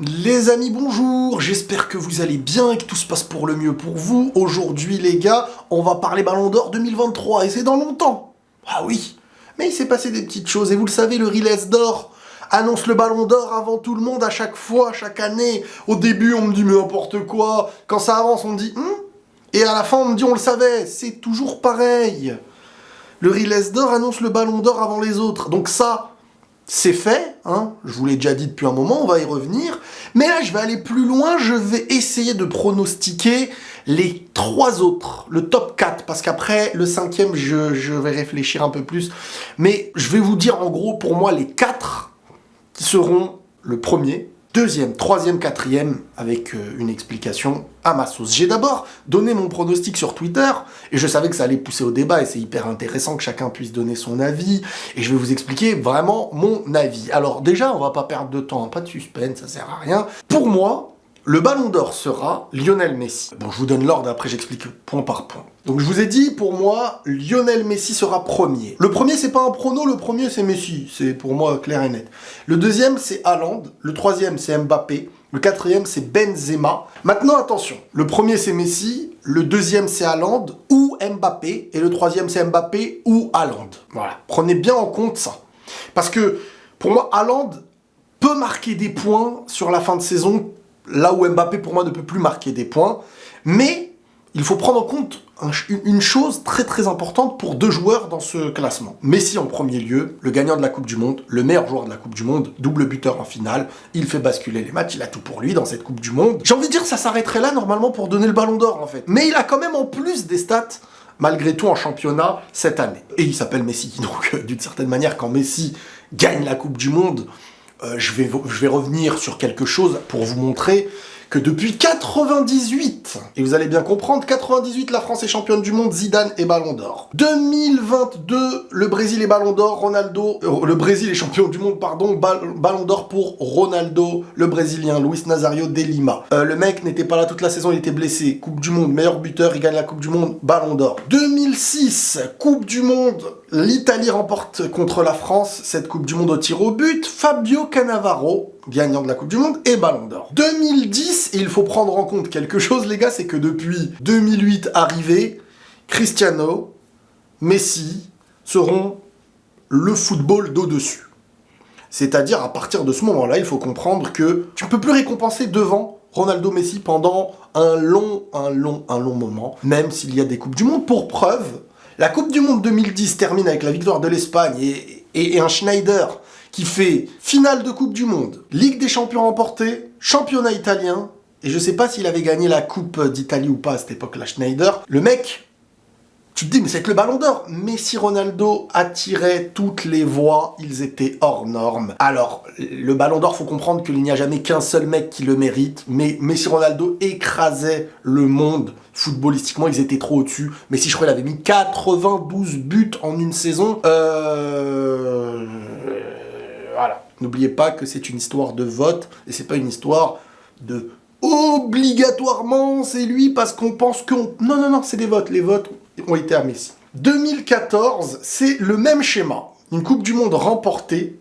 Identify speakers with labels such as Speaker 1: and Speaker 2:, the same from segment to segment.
Speaker 1: Les amis, bonjour, j'espère que vous allez bien et que tout se passe pour le mieux pour vous. Aujourd'hui les gars, on va parler Ballon d'Or 2023 et c'est dans longtemps. Ah oui, mais il s'est passé des petites choses et vous le savez, le Riles d'Or annonce le Ballon d'Or avant tout le monde à chaque fois, chaque année. Au début on me dit mais n'importe quoi, quand ça avance on me dit et à la fin on me dit on le savait, c'est toujours pareil. Le Riles d'Or annonce le Ballon d'Or avant les autres, donc ça... C'est fait, hein, je vous l'ai déjà dit depuis un moment, on va y revenir. Mais là, je vais aller plus loin, je vais essayer de pronostiquer les 3 autres, le top 4, parce qu'après, le 5e, je vais réfléchir un peu plus. Mais je vais vous dire en gros, pour moi, les 4 qui seront le premier, deuxième, troisième, quatrième, avec une explication à ma sauce. J'ai d'abord donné mon pronostic sur Twitter, et je savais que ça allait pousser au débat, et c'est hyper intéressant que chacun puisse donner son avis, et je vais vous expliquer vraiment mon avis. Alors déjà, on va pas perdre de temps, hein, pas de suspense, ça sert à rien. Pour moi, le Ballon d'Or sera Lionel Messi. Bon, je vous donne l'ordre, après j'explique point par point. Donc je vous ai dit, pour moi, Lionel Messi sera premier. Le premier, c'est pas un prono, le premier, c'est Messi. C'est pour moi clair et net. Le deuxième, c'est Haaland. Le troisième, c'est Mbappé. Le quatrième, c'est Benzema. Maintenant, attention. Le premier, c'est Messi. Le deuxième, c'est Haaland ou Mbappé. Et le troisième, c'est Mbappé ou Haaland. Voilà. Prenez bien en compte ça. Parce que, pour moi, Haaland peut marquer des points sur la fin de saison, là où Mbappé, pour moi, ne peut plus marquer des points. Mais il faut prendre en compte une chose très très importante pour 2 joueurs dans ce classement. Messi en premier lieu, le gagnant de la Coupe du Monde, le meilleur joueur de la Coupe du Monde, double buteur en finale, il fait basculer les matchs, il a tout pour lui dans cette Coupe du Monde. J'ai envie de dire ça s'arrêterait là normalement pour donner le Ballon d'Or en fait. Mais il a quand même en plus des stats malgré tout en championnat cette année. Et il s'appelle Messi, donc d'une certaine manière quand Messi gagne la Coupe du Monde, je vais revenir sur quelque chose pour vous montrer que depuis 98, et vous allez bien comprendre, 98, la France est championne du monde, Zidane est Ballon d'Or. 2022, le Brésil est Ballon d'Or, le Brésil est champion du monde, pardon, Ballon d'Or pour Ronaldo, le Brésilien, Luis Nazario de Lima. Le mec n'était pas là toute la saison, il était blessé, Coupe du Monde, meilleur buteur, il gagne la Coupe du Monde, Ballon d'Or. 2006, Coupe du Monde, l'Italie remporte contre la France cette Coupe du Monde au tir au but, Fabio Cannavaro, gagnant de la Coupe du Monde, et Ballon d'Or. 2010, et il faut prendre en compte quelque chose, les gars, c'est que depuis 2008 arrivé, Cristiano, Messi seront le football d'au-dessus. C'est-à-dire, à partir de ce moment-là, il faut comprendre que tu ne peux plus récompenser devant Ronaldo Messi pendant un long moment, même s'il y a des Coupes du Monde. Pour preuve, la Coupe du Monde 2010 termine avec la victoire de l'Espagne et un Schneider qui fait finale de Coupe du Monde, Ligue des Champions remportée, championnat italien, et je sais pas s'il avait gagné la Coupe d'Italie ou pas à cette époque-là, Schneider. Le mec, tu te dis, mais c'est que le Ballon d'Or. Messi, Ronaldo attiraient toutes les voix, ils étaient hors normes. Alors, le Ballon d'Or, faut comprendre qu'il n'y a jamais qu'un seul mec qui le mérite, mais Messi, Ronaldo écrasaient le monde. Footballistiquement, ils étaient trop au-dessus. Messi, je crois, il avait mis 92 buts en une saison. Voilà. N'oubliez pas que c'est une histoire de vote, et c'est pas une histoire de obligatoirement c'est lui parce qu'on pense qu'on... Non, c'est des votes. Les votes ont été à Messi. 2014, c'est le même schéma. Une Coupe du Monde remportée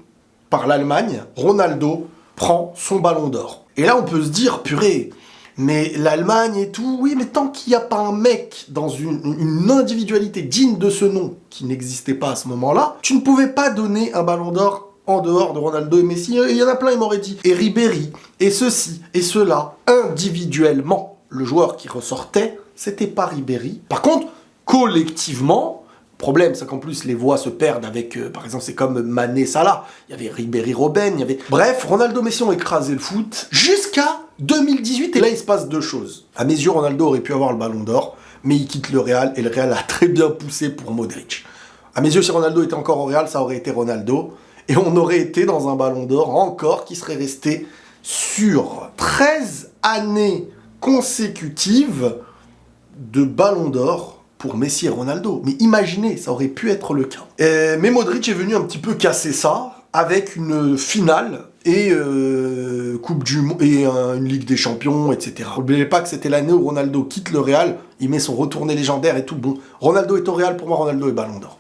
Speaker 1: par l'Allemagne, Ronaldo prend son Ballon d'Or. Et là, on peut se dire, purée, mais l'Allemagne et tout, oui, mais tant qu'il n'y a pas un mec dans une individualité digne de ce nom, qui n'existait pas à ce moment-là, tu ne pouvais pas donner un Ballon d'Or en dehors de Ronaldo et Messi. Il y en a plein, ils m'auraient dit. Et Ribéry, et ceci, et cela. Individuellement, le joueur qui ressortait, c'était pas Ribéry. Par contre, collectivement, problème, c'est qu'en plus, les voix se perdent avec, par exemple, c'est comme Mané, Salah. Il y avait Ribéry, Robben, il y avait... Bref, Ronaldo, Messi ont écrasé le foot jusqu'à 2018. Et là, il se passe 2 choses. À mes yeux, Ronaldo aurait pu avoir le Ballon d'Or, mais il quitte le Real, et le Real a très bien poussé pour Modric. À mes yeux, si Ronaldo était encore au Real, ça aurait été Ronaldo. Et on aurait été dans un Ballon d'Or encore qui serait resté sur 13 années consécutives de Ballon d'Or pour Messi et Ronaldo. Mais imaginez, ça aurait pu être le cas. Mais Modric est venu un petit peu casser ça avec une finale et Coupe du Monde et une Ligue des Champions, etc. N'oubliez pas que c'était l'année où Ronaldo quitte le Real, il met son retourné légendaire et tout. Bon, Ronaldo est au Real, pour moi Ronaldo est Ballon d'Or.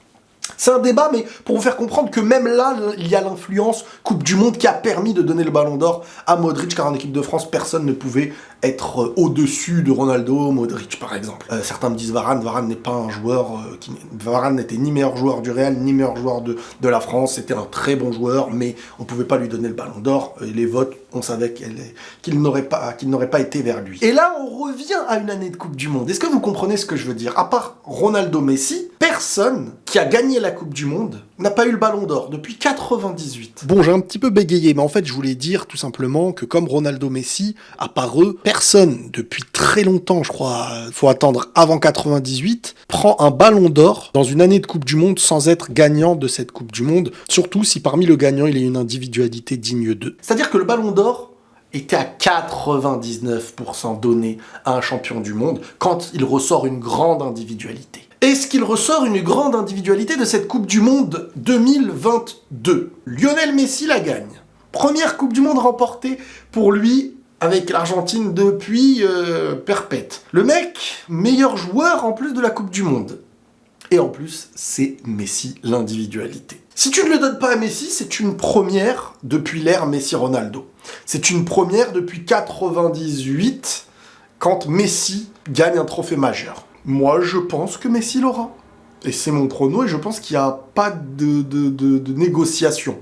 Speaker 1: C'est un débat, mais pour vous faire comprendre que même là, il y a l'influence Coupe du Monde qui a permis de donner le Ballon d'Or à Modric, car en équipe de France, personne ne pouvait être au-dessus de Ronaldo, Modric par exemple. Certains me disent Varane n'est pas un joueur Varane n'était ni meilleur joueur du Real, ni meilleur joueur de la France, c'était un très bon joueur, mais on pouvait pas lui donner le Ballon d'Or, et les votes, on savait qu'il n'aurait pas été vers lui. Et là, on revient à une année de Coupe du Monde. Est-ce que vous comprenez ce que je veux dire? À part Ronaldo, Messi, personne qui a gagné la Coupe du Monde n'a pas eu le Ballon d'Or depuis 98. Bon, j'ai un petit peu bégayé, mais en fait, je voulais dire tout simplement que comme Ronaldo, Messi, à part eux, personne, depuis très longtemps, je crois, faut attendre avant 98, prend un Ballon d'Or dans une année de Coupe du Monde sans être gagnant de cette Coupe du Monde, surtout si parmi le gagnant, il y a une individualité digne d'eux. C'est-à-dire que le Ballon d'Or était à 99% donné à un champion du monde quand il ressort une grande individualité. Est-ce qu'il ressort une grande individualité de cette Coupe du Monde 2022? Lionel Messi la gagne. Première Coupe du Monde remportée pour lui avec l'Argentine depuis perpète. Le mec, meilleur joueur en plus de la Coupe du Monde. Et en plus, c'est Messi, l'individualité. Si tu ne le donnes pas à Messi, c'est une première depuis l'ère Messi-Ronaldo. C'est une première depuis 98, quand Messi gagne un trophée majeur. Moi, je pense que Messi l'aura. Et c'est mon prono, et je pense qu'il n'y a pas de négociation.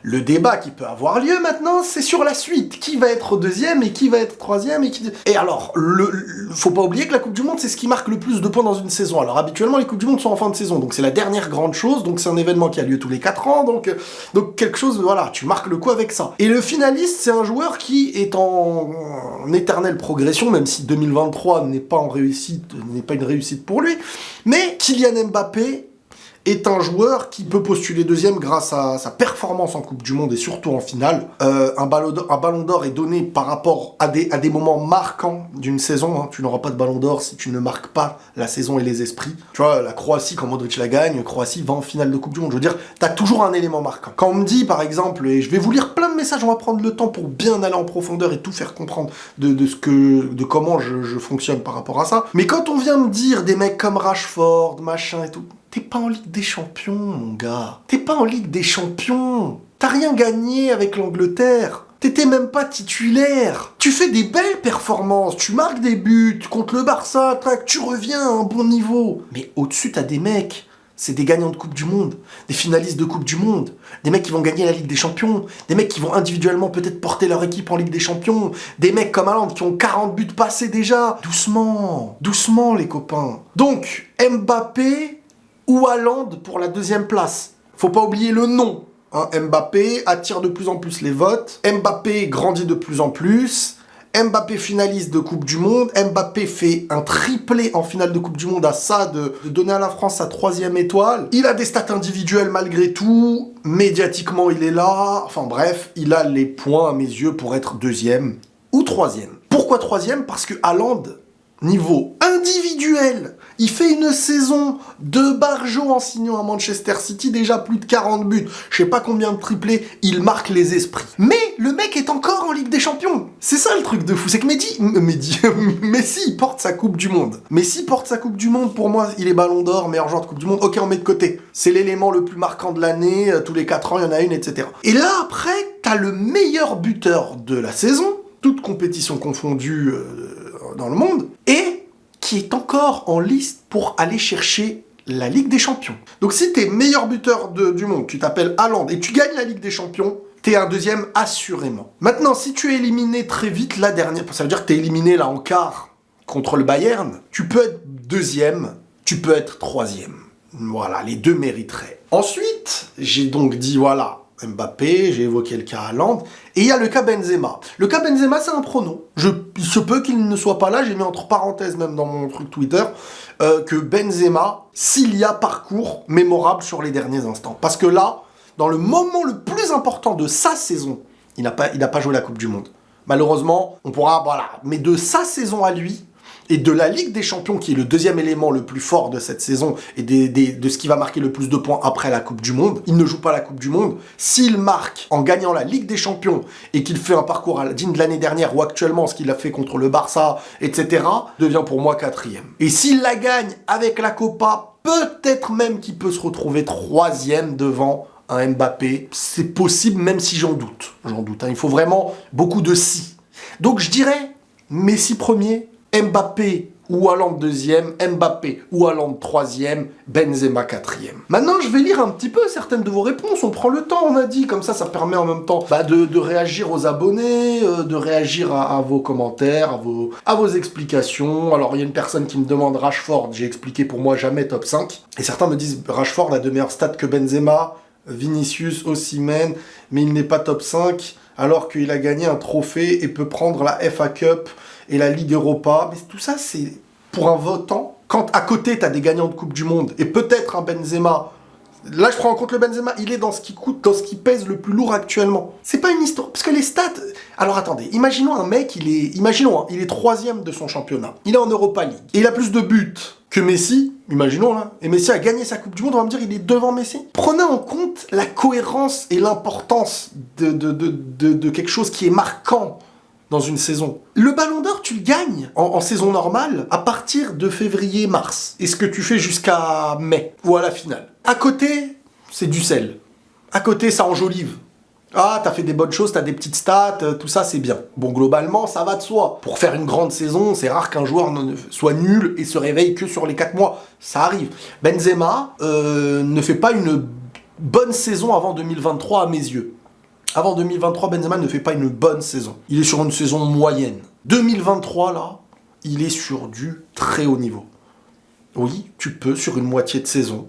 Speaker 1: Le débat qui peut avoir lieu maintenant, c'est sur la suite. Qui va être deuxième et qui va être troisième et alors, faut pas oublier que la Coupe du Monde, c'est ce qui marque le plus de points dans une saison. Alors habituellement, les Coupes du Monde sont en fin de saison, donc c'est la dernière grande chose, donc c'est un événement qui a lieu tous les 4 ans, donc quelque chose, voilà, tu marques le coup avec ça. Et le finaliste, c'est un joueur qui est en éternelle progression, même si 2023 n'est pas une réussite pour lui, mais Kylian Mbappé est un joueur qui peut postuler deuxième grâce à sa performance en Coupe du Monde et surtout en finale. Un ballon d'or est donné par rapport à des moments marquants d'une saison. Hein. Tu n'auras pas de ballon d'or si tu ne marques pas la saison et les esprits. Tu vois, la Croatie, quand Modric la gagne, Croatie va en finale de Coupe du Monde. Je veux dire, t'as toujours un élément marquant. Quand on me dit, par exemple, et je vais vous lire plein de messages, on va prendre le temps pour bien aller en profondeur et tout faire comprendre de comment je fonctionne par rapport à ça. Mais quand on vient me dire des mecs comme Rashford, machin et tout, t'es pas en Ligue des Champions, mon gars. T'es pas en Ligue des Champions. T'as rien gagné avec l'Angleterre. T'étais même pas titulaire. Tu fais des belles performances, tu marques des buts contre le Barça, tu reviens à un bon niveau. Mais au-dessus, t'as des mecs. C'est des gagnants de Coupe du Monde, des finalistes de Coupe du Monde, des mecs qui vont gagner la Ligue des Champions, des mecs qui vont individuellement peut-être porter leur équipe en Ligue des Champions, des mecs comme Haaland qui ont 40 buts passés déjà. Doucement, doucement les copains. Donc, Mbappé ou Haaland pour la deuxième place. Faut pas oublier le nom. Hein, Mbappé attire de plus en plus les votes. Mbappé grandit de plus en plus. Mbappé finaliste de Coupe du Monde. Mbappé fait un triplé en finale de Coupe du Monde à ça de donner à la France sa 3e étoile. Il a des stats individuelles malgré tout. Médiatiquement, il est là. Enfin bref, il a les points à mes yeux pour être 2e ou 3e. Pourquoi 3e? Parce que Haaland, niveau individuel, il fait une saison de barjo en signant à Manchester City, déjà plus de 40 buts, je sais pas combien de triplés, il marque les esprits. Mais le mec est encore en Ligue des Champions. C'est ça le truc de fou, c'est que Messi il porte sa Coupe du Monde. Messi porte sa Coupe du Monde, pour moi, il est Ballon d'Or, meilleur joueur de Coupe du Monde, ok, on met de côté. C'est l'élément le plus marquant de l'année, tous les 4 ans, il y en a une, etc. Et là, après, t'as le meilleur buteur de la saison, toutes compétitions confondues dans le monde, et qui est encore en liste pour aller chercher la Ligue des Champions. Donc si t'es meilleur buteur du monde, tu t'appelles Haaland et tu gagnes la Ligue des Champions, t'es un deuxième assurément. Maintenant, si tu es éliminé très vite la dernière, ça veut dire que t'es éliminé là en quart contre le Bayern, tu peux être deuxième, tu peux être 3e. Voilà, les deux mériteraient. Ensuite, j'ai donc dit voilà, Mbappé, j'ai évoqué le cas Haaland, et il y a le cas Benzema. Le cas Benzema, c'est un prono. Il se peut qu'il ne soit pas là, j'ai mis entre parenthèses même dans mon truc Twitter, que Benzema, s'il y a parcours mémorable sur les derniers instants. Parce que là, dans le moment le plus important de sa saison, il n'a pas joué la Coupe du Monde. Malheureusement, on pourra, voilà, mais de sa saison à lui, et de la Ligue des Champions, qui est le deuxième élément le plus fort de cette saison, et de ce qui va marquer le plus de points après la Coupe du Monde, il ne joue pas la Coupe du Monde. S'il marque en gagnant la Ligue des Champions, et qu'il fait un parcours digne de l'année dernière, ou actuellement ce qu'il a fait contre le Barça, etc., devient pour moi 4e. Et s'il la gagne avec la Copa, Peut-être même qu'il peut se retrouver 3e devant un Mbappé. C'est possible, même si j'en doute. J'en doute. Il faut vraiment beaucoup de si. Donc je dirais Messi premier, Mbappé ou Haaland 2e, Mbappé ou Haaland 3e, Benzema 4e. Maintenant, je vais lire un petit peu certaines de vos réponses. On prend le temps, on a dit. Comme ça permet en même temps de réagir aux abonnés, de réagir à vos commentaires, à vos explications. Alors, il y a une personne qui me demande Rashford. J'ai expliqué pour moi jamais top 5. Et certains me disent Rashford a de meilleurs stats que Benzema, Vinicius, Osimhen, mais il n'est pas top 5 alors qu'il a gagné un trophée et peut prendre la FA Cup et la Ligue Europa. Mais tout ça, c'est pour un votant. Quand à côté, tu as des gagnants de Coupe du Monde et peut-être un Benzema. Là, je prends en compte le Benzema. Il est dans ce qui coûte, dans ce qui pèse le plus lourd actuellement. C'est pas une histoire. Parce que les stats... Alors attendez, imaginons un mec, il est 3e de son championnat. Il est en Europa League. Et il a plus de buts que Messi. Imaginons là. Et Messi a gagné sa Coupe du Monde. On va me dire il est devant Messi. Prenez en compte la cohérence et l'importance de quelque chose qui est marquant dans une saison. Le Ballon d'Or, tu le gagnes en saison normale à partir de février-mars. Et ce que tu fais jusqu'à mai, ou à la finale. À côté, c'est du sel. À côté, ça enjolive. Ah, t'as fait des bonnes choses, t'as des petites stats, tout ça, c'est bien. Bon, globalement, ça va de soi. Pour faire une grande saison, c'est rare qu'un joueur soit nul et se réveille que sur les 4 mois. Ça arrive. Benzema ne fait pas une bonne saison avant 2023 à mes yeux. Avant 2023, Benzema ne fait pas une bonne saison. Il est sur une saison moyenne. 2023, là, il est sur du très haut niveau. Oui, tu peux, sur une moitié de saison,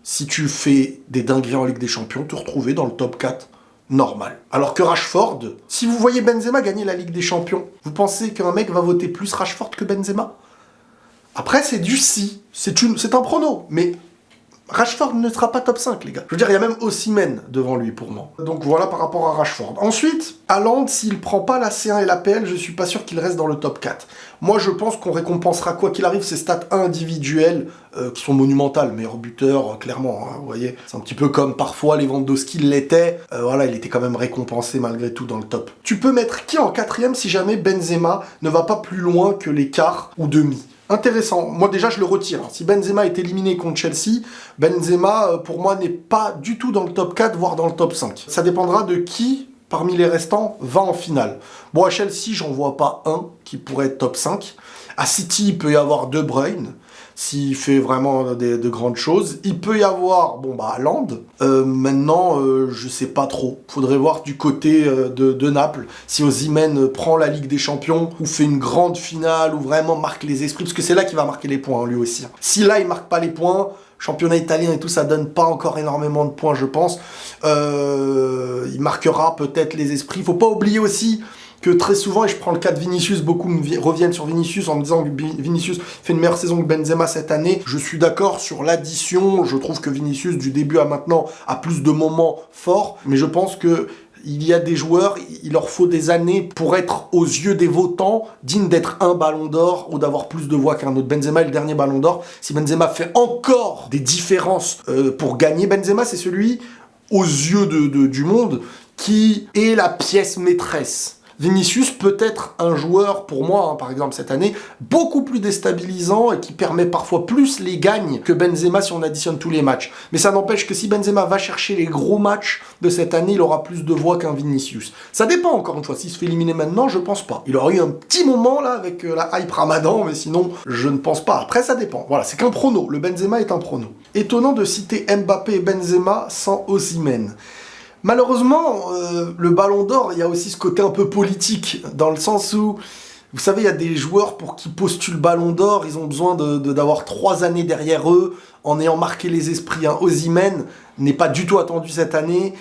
Speaker 1: si tu fais des dingueries en Ligue des Champions, te retrouver dans le top 4 normal. Alors que Rashford, si vous voyez Benzema gagner la Ligue des Champions, vous pensez qu'un mec va voter plus Rashford que Benzema? Après, c'est du si. C'est un prono, mais... Rashford ne sera pas top 5, les gars. Je veux dire, il y a même Osimhen devant lui, pour moi. Donc voilà par rapport à Rashford. Ensuite, Haaland, s'il prend pas la C1 et la PL, je suis pas sûr qu'il reste dans le top 4. Moi, je pense qu'on récompensera, quoi qu'il arrive, ses stats individuelles, qui sont monumentales. Meilleur buteur, clairement, hein, vous voyez. C'est un petit peu comme parfois Lewandowski l'était. Voilà, il était quand même récompensé malgré tout dans le top. Tu peux mettre qui en 4e si jamais Benzema ne va pas plus loin que les quarts ou demi? Intéressant. Moi, déjà, je le retire. Si Benzema est éliminé contre Chelsea, Benzema, pour moi, n'est pas du tout dans le top 4, voire dans le top 5. Ça dépendra de qui, parmi les restants, va en finale. Bon, à Chelsea, j'en vois pas un qui pourrait être top 5. À City, il peut y avoir De Bruyne, s'il fait vraiment de grandes choses. Il peut y avoir, Haaland. Maintenant, je sais pas trop. Faudrait voir du côté de Naples, si Osimhen prend la Ligue des Champions, ou fait une grande finale, ou vraiment marque les esprits, parce que c'est là qu'il va marquer les points, lui aussi. Si là, il marque pas les points, championnat italien et tout, ça donne pas encore énormément de points, je pense. Il marquera peut-être les esprits. Faut pas oublier aussi que très souvent, et je prends le cas de Vinicius, beaucoup reviennent sur Vinicius en me disant que Vinicius fait une meilleure saison que Benzema cette année. Je suis d'accord sur l'addition, je trouve que Vinicius, du début à maintenant, a plus de moments forts, mais je pense que il y a des joueurs, il leur faut des années pour être, aux yeux des votants, dignes d'être un ballon d'or ou d'avoir plus de voix qu'un autre. Benzema est le dernier ballon d'or. Si Benzema fait encore des différences pour gagner, Benzema, c'est celui, aux yeux du monde, qui est la pièce maîtresse. Vinicius peut être un joueur, pour moi, par exemple cette année, beaucoup plus déstabilisant et qui permet parfois plus les gagnes que Benzema si on additionne tous les matchs. Mais ça n'empêche que si Benzema va chercher les gros matchs de cette année, il aura plus de voix qu'un Vinicius. Ça dépend, encore une fois. S'il se fait éliminer maintenant, je pense pas. Il aura eu un petit moment là avec la hype Ramadan, mais sinon, je ne pense pas. Après, ça dépend. Voilà, c'est qu'un prono. Le Benzema est un prono. Étonnant de citer Mbappé et Benzema sans Osimhen. Malheureusement, le Ballon d'Or, il y a aussi ce côté un peu politique, dans le sens où, vous savez, il y a des joueurs pour qui postulent Ballon d'Or, ils ont besoin d'avoir 3 années derrière eux, en ayant marqué les esprits. Osimhen n'est pas du tout attendu cette année.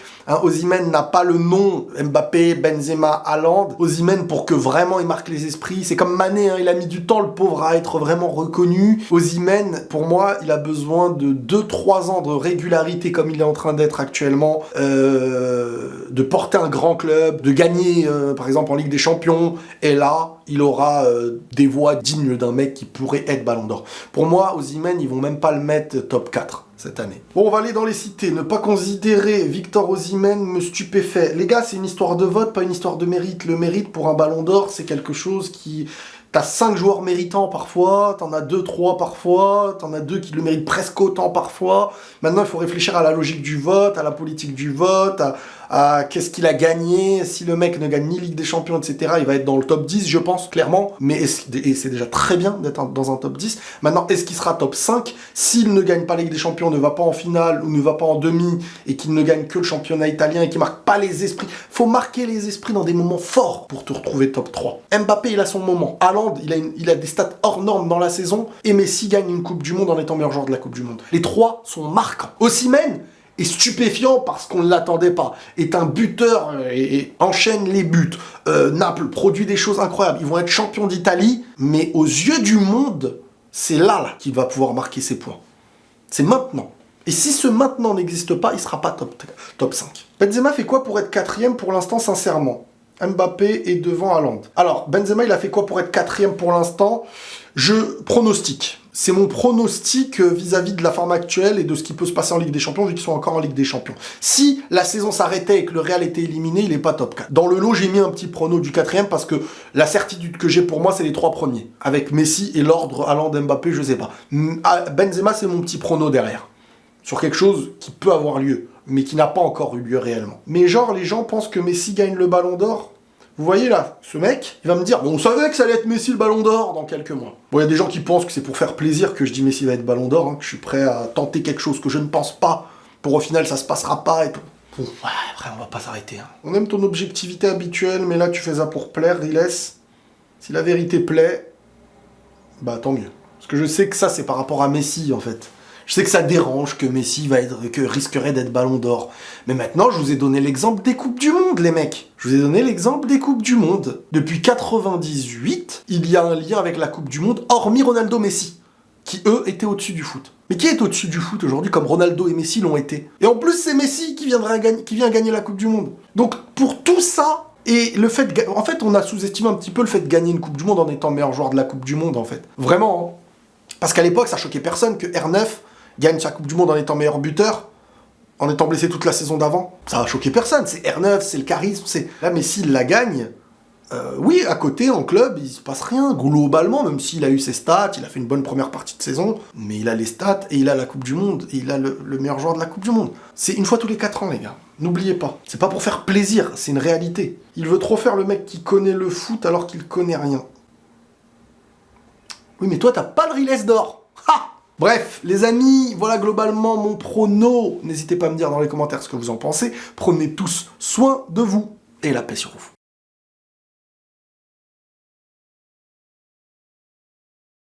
Speaker 1: Osimhen n'a pas le nom Mbappé, Benzema, Haaland. Osimhen, pour que vraiment il marque les esprits, c'est comme Mané, il a mis du temps, le pauvre, à être vraiment reconnu. Osimhen, pour moi, il a besoin de 2-3 ans de régularité comme il est en train d'être actuellement, de porter un grand club, de gagner, par exemple, en Ligue des Champions, et là, il aura des voix dignes d'un mec qui pourrait être Ballon d'Or. Pour moi, Osimhen, ils vont même pas le mettre top 4 cette année. Bon, on va aller dans les cités. Ne pas considérer Victor Osimhen me stupéfait. Les gars, c'est une histoire de vote, pas une histoire de mérite. Le mérite pour un Ballon d'Or, c'est quelque chose qui T'as 5 joueurs méritants parfois, t'en as 2, 3 parfois, t'en as 2 qui le méritent presque autant parfois. Maintenant, il faut réfléchir à la logique du vote, à la politique du vote, à qu'est-ce qu'il a gagné. Si le mec ne gagne ni Ligue des Champions, etc., il va être dans le top 10, je pense, clairement. Mais et c'est déjà très bien d'être dans un top 10. Maintenant, est-ce qu'il sera top 5 s'il ne gagne pas Ligue des Champions, ne va pas en finale ou ne va pas en demi et qu'il ne gagne que le championnat italien et qu'il marque pas les esprits? Faut marquer les esprits dans des moments forts pour te retrouver top 3. Mbappé, il a son moment. Haaland, il a des stats hors normes dans la saison et Messi gagne une Coupe du Monde en étant meilleur joueur de la Coupe du Monde. Les trois sont marquants. Osimhen est stupéfiant parce qu'on ne l'attendait pas, est un buteur et enchaîne les buts. Naples produit des choses incroyables. Ils vont être champions d'Italie, mais aux yeux du monde, c'est là qu'il va pouvoir marquer ses points. C'est maintenant. Et si ce maintenant n'existe pas, il ne sera pas top 5. Benzema fait quoi pour être 4e pour l'instant, sincèrement? Mbappé est devant Haaland. Alors, Benzema, il a fait quoi pour être 4e pour l'instant? Je pronostique. C'est mon pronostic vis-à-vis de la forme actuelle et de ce qui peut se passer en Ligue des Champions, vu qu'ils sont encore en Ligue des Champions. Si la saison s'arrêtait et que le Real était éliminé, il n'est pas top 4. Dans le lot, j'ai mis un petit prono du 4e parce que la certitude que j'ai pour moi, c'est les 3 premiers. Avec Messi et l'ordre Haaland, Mbappé, je sais pas. Benzema, c'est mon petit prono derrière. Sur quelque chose qui peut avoir lieu, mais qui n'a pas encore eu lieu réellement. Mais genre, les gens pensent que Messi gagne le Ballon d'Or. Vous voyez là, ce mec, il va me dire, bon, on savait que ça allait être Messi le Ballon d'Or dans quelques mois. Bon, il y a des gens qui pensent que c'est pour faire plaisir que je dis Messi va être Ballon d'Or, que je suis prêt à tenter quelque chose que je ne pense pas, pour au final ça se passera pas et tout. Bon, ouais, après on va pas s'arrêter. On aime ton objectivité habituelle, mais là tu fais ça pour plaire, Riles. Si la vérité plaît, bah tant mieux. Parce que je sais que ça c'est par rapport à Messi en fait. Je sais que ça dérange que Messi risquerait d'être Ballon d'Or. Mais maintenant, je vous ai donné l'exemple des Coupes du Monde, les mecs. Je vous ai donné l'exemple des Coupes du Monde. Depuis 98, il y a un lien avec la Coupe du Monde, hormis Ronaldo Messi, qui, eux, étaient au-dessus du foot. Mais qui est au-dessus du foot aujourd'hui, comme Ronaldo et Messi l'ont été? Et en plus, c'est Messi qui vient gagner la Coupe du Monde. Donc, pour tout ça, et le fait en fait, on a sous-estimé un petit peu le fait de gagner une Coupe du Monde en étant meilleur joueur de la Coupe du Monde, en fait. Vraiment, hein. Parce qu'à l'époque, ça choquait personne que R9 gagne sa Coupe du Monde en étant meilleur buteur, en étant blessé toute la saison d'avant. Ça a choqué personne, c'est R9, c'est le charisme, c'est... Là, mais s'il la gagne, oui, à côté, en club, il se passe rien, globalement, même s'il a eu ses stats, il a fait une bonne première partie de saison, mais il a les stats, et il a la Coupe du Monde, et il a le meilleur joueur de la Coupe du Monde. C'est une fois tous les 4 ans, les gars. N'oubliez pas. C'est pas pour faire plaisir, c'est une réalité. Il veut trop faire le mec qui connaît le foot alors qu'il connaît rien. Oui, mais toi, t'as pas le Riles d'or. Ha! Bref, les amis, voilà globalement mon prono. N'hésitez pas à me dire dans les commentaires ce que vous en pensez. Prenez tous soin de vous et la paix sur vous.